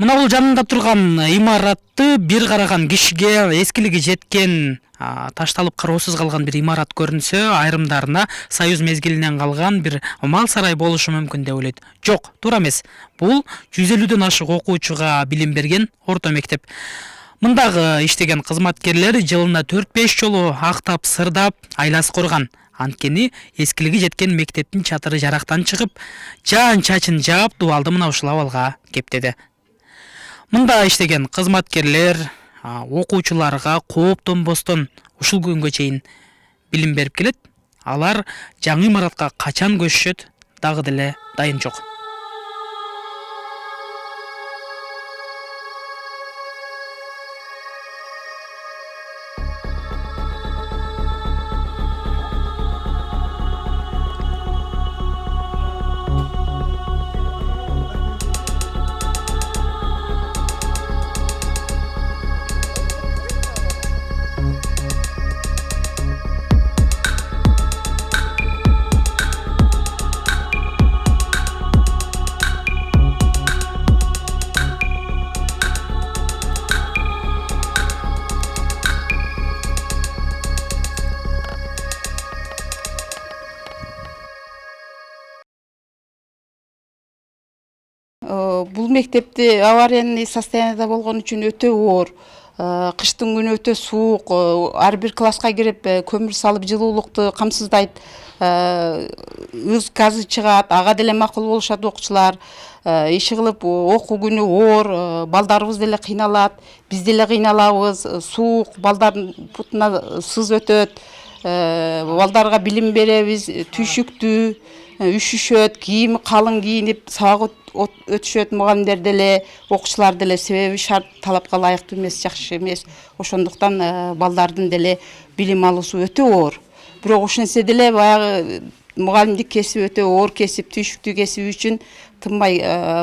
Мына бул жанында турган имаратты бир караган кишиге эскилиги жеткен, ташталып кароосуз калган бир имарат көрүнсө, айрымдарына Союз мезгилинен калган бир мал сарай болушу мүмкүн деп ойлойт. Жок, туура эмес. Бул 150дөн ашык окуучуга билим берген орто мектеп. Мындагы иштеген кызматкерлер жылына 4-5 жолу актап, сырдап, айласы корган. Анткени эскилиги жеткен мектептин чатыры жарактан чыгып, жаан чачын жаап, дубалды мына ушул абалга кептеди. Мында иштеген кызматкерлер окуучуларга кооптонбостон ушул күнгө чейин билим берип келет. Алар жаңы имаратка качан көчүшөт, дагы деле дайын жок. Бул мектепти аварийный состояниеда болгон үчүн өтө оор. Кыштын күнү өтө суук, ар бир класска кирип көмүр салып жылуулукту камсыздайт. Үз газы чыгат, ага деле макул болушат окуучулар. Иши кылып окуу күнү оор, балдарыбыз деле кыйналат, биз деле кыйналабыз. Суук, балдардын бутуна сыз өтөт. Балдарга билим беребиз, түйшүктүү, üşüşөт, кийими калың кийинип сабак өтүшөт, мугалимдер деле, окуучулар деле, себеби шарт талапка ылайыктуу эмес, жакшы эмес. Ошондуктан балдардын деле билим алуусу өтө оор. Бирок ошентсе деле баягы мугалимдик кесип өтө оор кесип, түйшүктүү кесип үчүн тынбай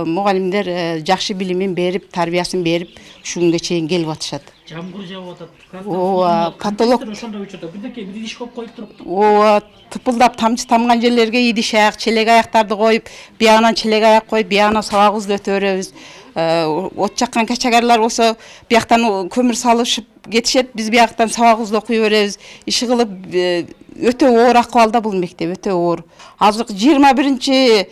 мугалимдер жакшы билимин берип, тарбиясын берип, ушул күнгө чейин келип атышат. Жамгыр жаап атат. Ооба, потолок ошондой учурда бирдеке бир идиш коюп коюп туруп. Ооба, тыпылдап тамчы тамган жерлерге идиш аяк, челек аяктарды коюп, биягынан челек аяк коюп, биягынан сабагыбызды өтө беребиз. От жаккан качагарлар болсо, бияктан көмүр салышып кетишет, биз бияктан сабагыбызды окуй беребиз. Иши кылып өтө оор акыбалда бул мектеп, өтө оор. Азыр 21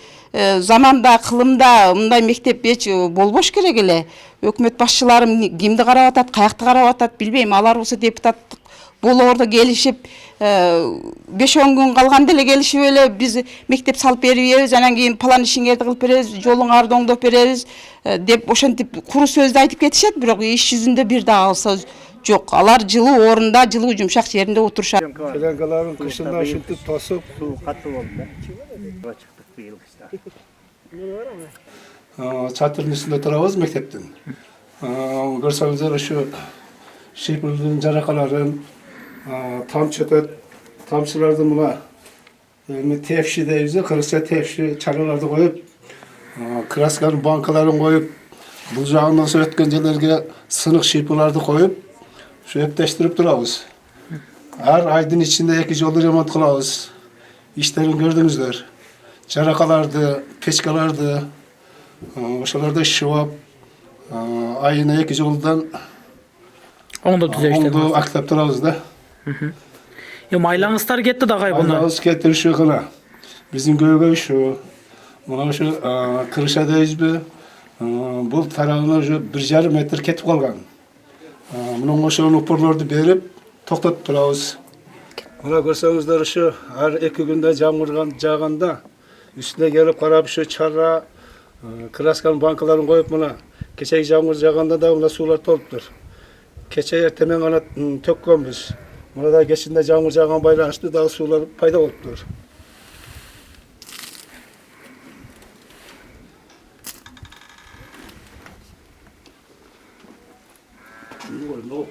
заманда, кылымда мындай мектеп эч болбош керек эле. Өкмөт башчылары кимди карап атат, каякты карап атат, билбейм. Алар болсо депутаттык болоордо келишип, 5-10 күн калганда эле келишип эле биз мектеп салып беребиз, анан кийин план ишиңерди кылып беребиз, жолуңарды оңдоп беребиз деп ошентип куру сөздү айтып кетишет, бирок иш жүзүндө бир дагы сөз жок. Алар жылуу орунда, жылуу жумшак жеринде отурушат. Пеленкаларын кышында ушинтип тосуп, суу катуу болду да. Чыктык быйыл кышта. чатырдын үстүндө турабыз мектептин. Көрсөңүздөр ушу шипилдин жаракаларын тамчы өтөт. Тамчыларды мына тепши дейбиз, кыргызча тепши чараларды коюп, красканын банкаларын коюп, бул жагынан өткөн жерлерге сынык шипыларды коюп, ушу эптештирип турабыз. Ар айдын ичинде 2 жолду ремонт кылабыз. Иштерин көрдүңүздөр. Жаракаларды, печкаларды ошолорду шыбап, айына 2 жолдан Оңдоп түзөштү. оңду актап турабыз да. Майлаңыздар кетти да кайбыны. Айлабыз кетти ушу гана. Биздин көйгөй ушу. Мына ушу крыша дейбизби? Бул тарабына уже 1,5 метр кетип калган. Мына ошол упорлорду берип, токтотуп турабыз. Мына көрсөңүздөр ушу ар 2 күндө жамгыр жааганда үстүнө келип карап ушу чара красканын банкаларын коюп, мына кечеги жамгыр жааганда да мына суулар толуптур. Кече эртемен гана төккөнбүз. Мына да кечинде жамгыр жааган байланыштуу дагы суулар пайда болуптур. Ну,